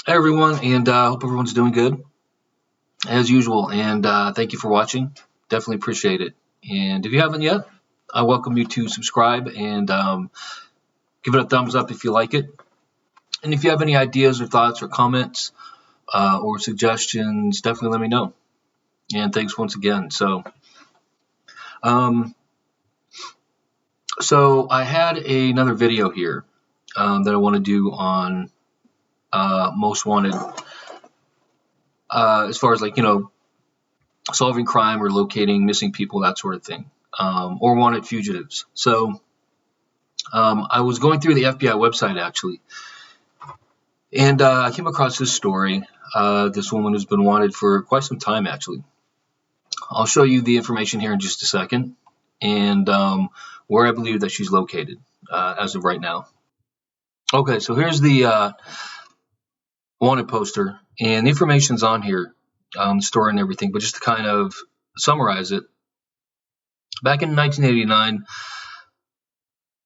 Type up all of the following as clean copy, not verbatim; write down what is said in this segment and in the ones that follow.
Hey everyone, and hope everyone's doing good as usual. And thank you for watching. Definitely appreciate it. And if you haven't yet, I welcome you to subscribe and give it a thumbs up if you like it. And if you have any ideas or thoughts or comments or suggestions, definitely let me know. And thanks once again. Um, so I had another video here that I want to do on most wanted. As far as solving crime or locating missing people, that sort of thing, or wanted fugitives. So I was going through the FBI website actually, and I came across this story. This woman who's been wanted for quite some time actually. I'll show you the information here in just a second, and where I believe that she's located as of right now. Okay, so here's the wanted poster, and the information's on here, the story and everything, but just to kind of summarize it, back in 1989,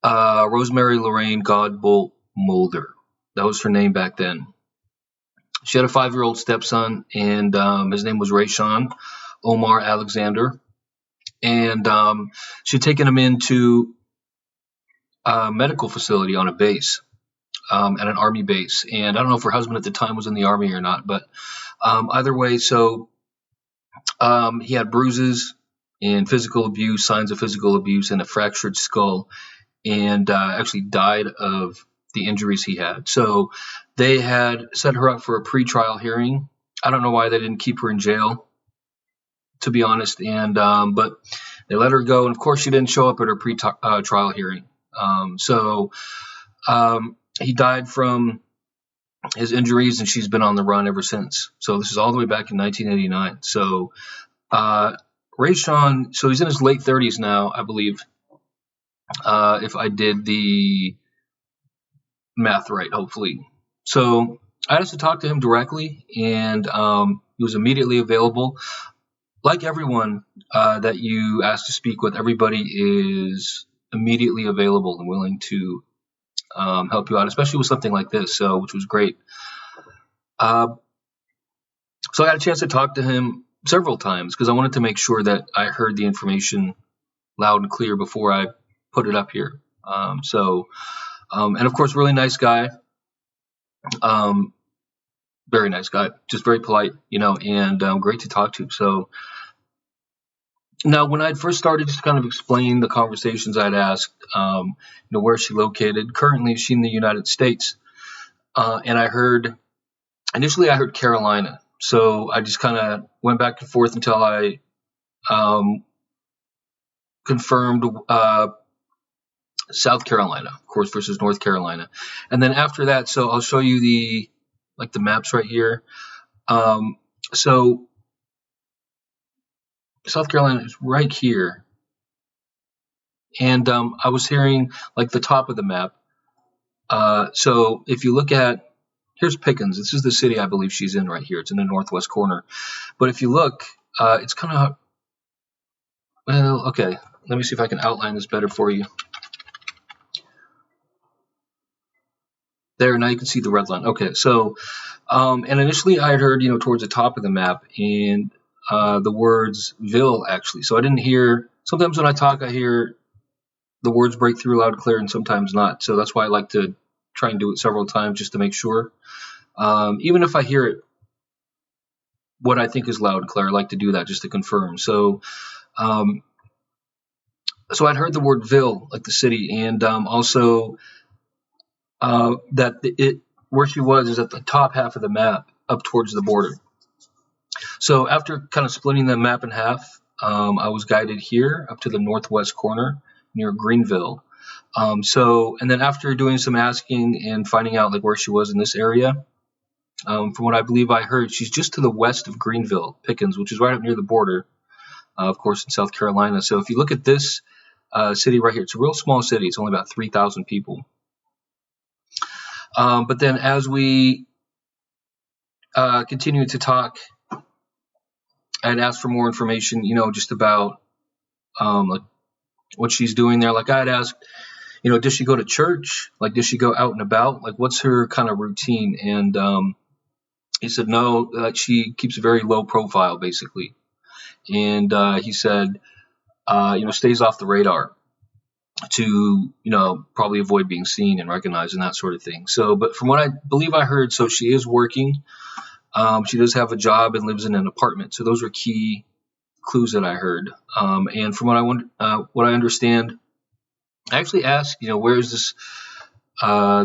Rosemary Lorraine Goldbolt-Molder, that was her name back then. She had a 5-year-old stepson, and his name was Rayshawn Omar Alexander, and she had taken him into a medical facility on a base, at an Army base. And I don't know if her husband at the time was in the Army or not, but either way, so he had bruises and physical abuse, signs of physical abuse, and a fractured skull, and actually died of the injuries he had. So they had set her up for a pre-trial hearing. I don't know why they didn't keep her in jail, to be honest, and but they let her go, and of course she didn't show up at her pre-trial hearing. He died from his injuries, and she's been on the run ever since. So this is all the way back in 1989. So Rayshawn, so he's in his late 30s now, I believe, if I did the math right, hopefully. So I asked to talk to him directly, and he was immediately available. Like everyone that you ask to speak with, everybody is immediately available and willing to help you out, especially with something like this, so which was great. So I got a chance to talk to him several times because I wanted to make sure that I heard the information loud and clear before I put it up here. And of course, really nice guy, very nice guy, just very polite, and great to talk to. So now, when I first started, just kind of explain the conversations I'd asked, where she located. Currently, she's in the United States, and initially I heard Carolina. So I just kind of went back and forth until I confirmed South Carolina, of course, versus North Carolina. And then after that, so I'll show you the maps right here. So South Carolina is right here, and I was hearing the top of the map. So if you look at, here's Pickens. This is the city I believe she's in right here. It's in the northwest corner. But if you look, it's kind of, well, okay. Let me see if I can outline this better for you. There, now you can see the red line. Okay, so, and initially I had heard, towards the top of the map, and the words "ville" actually. So I didn't hear. Sometimes when I talk, I hear the words break through loud and clear, and sometimes not. So that's why I like to try and do it several times just to make sure. Even if I hear it, what I think is loud and clear, I like to do that just to confirm. So, so I'd heard the word "ville," like the city, and also that where she was is at the top half of the map, up towards the border. So after kind of splitting the map in half, I was guided here up to the northwest corner near Greenville. And then after doing some asking and finding out where she was in this area, from what I believe I heard, she's just to the west of Greenville, Pickens, which is right up near the border, of course, in South Carolina. So if you look at this city right here, it's a real small city. It's only about 3,000 people. But then as we continued to talk, I'd asked for more information, just about what she's doing there. I had asked, does she go to church? Does she go out and about? What's her kind of routine? And He said no, she keeps a very low profile basically, and he said stays off the radar to probably avoid being seen and recognized and that sort of thing. So, but from what I believe I heard, so she is working. She does have a job and lives in an apartment. So those were key clues that I heard. And from what I understand, I actually asked, where is this?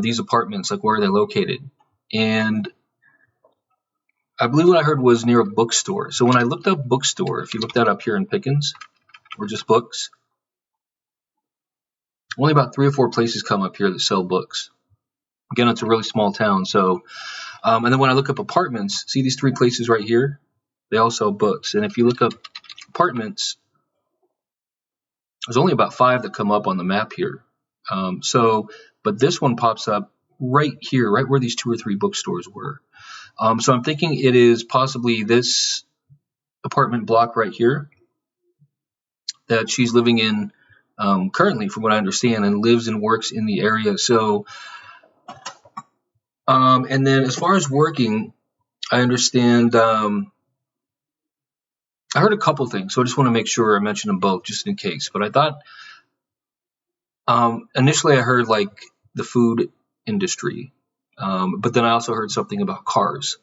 These apartments, like where are they located? And I believe what I heard was near a bookstore. So when I looked up bookstore, if you look that up here in Pickens, or just books, only about 3 or 4 places come up here that sell books. Again, it's a really small town. So, and then when I look up apartments, see these 3 places right here? They all sell books. And if you look up apartments, there's only about 5 that come up on the map here. But this one pops up right here, right where these 2 or 3 bookstores were. So I'm thinking it is possibly this apartment block right here that she's living in currently, from what I understand, and lives and works in the area. So, and then as far as working, I understand, I heard a couple things, so I just want to make sure I mention them both just in case. But I thought, initially I heard like the food industry, but then I also heard something about cars.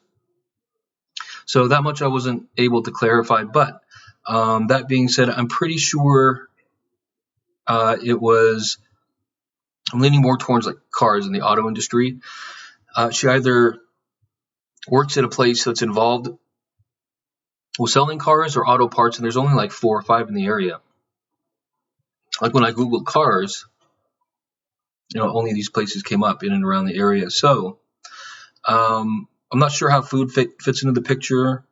So that much I wasn't able to clarify, but that being said, I'm pretty sure I'm leaning more towards like cars in the auto industry. She either works at a place that's involved with selling cars or auto parts, and there's only like 4 or 5 in the area. Like when I Googled cars, only these places came up in and around the area. So I'm not sure how food fits into the picture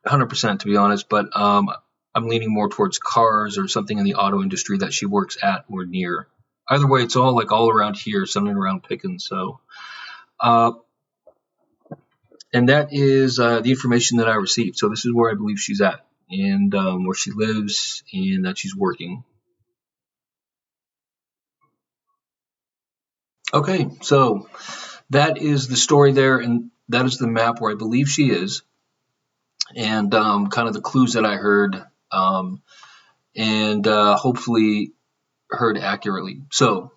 100%, to be honest, but I'm leaning more towards cars or something in the auto industry that she works at or near. Either way, it's all around here, something around Pickens. So, and that is the information that I received. So this is where I believe she's at, and where she lives, and that she's working. Okay, so that is the story there, and that is the map where I believe she is, and kind of the clues that I heard, and hopefully heard accurately. So,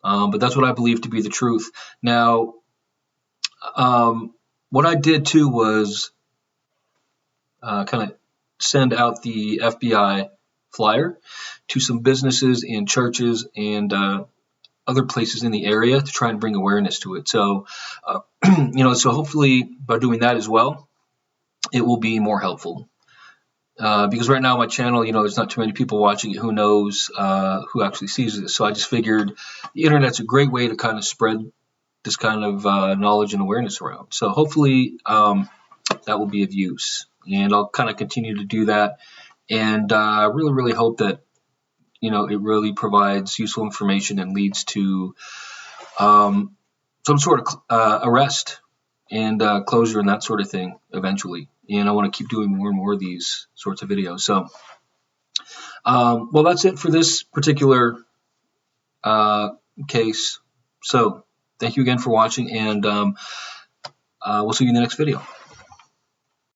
but that's what I believe to be the truth. Now, what I did too was kind of send out the FBI flyer to some businesses and churches and other places in the area to try and bring awareness to it. So, so hopefully by doing that as well, it will be more helpful. Because right now my channel, there's not too many people watching it. Who knows who actually sees this? So I just figured the internet's a great way to kind of spread this kind of knowledge and awareness around. So hopefully that will be of use, and I'll kind of continue to do that. And I really, really hope that it really provides useful information and leads to some sort of arrest and closure and that sort of thing eventually. And I want to keep doing more and more of these sorts of videos. So, well, that's it for this particular case. So, thank you again for watching, and we'll see you in the next video.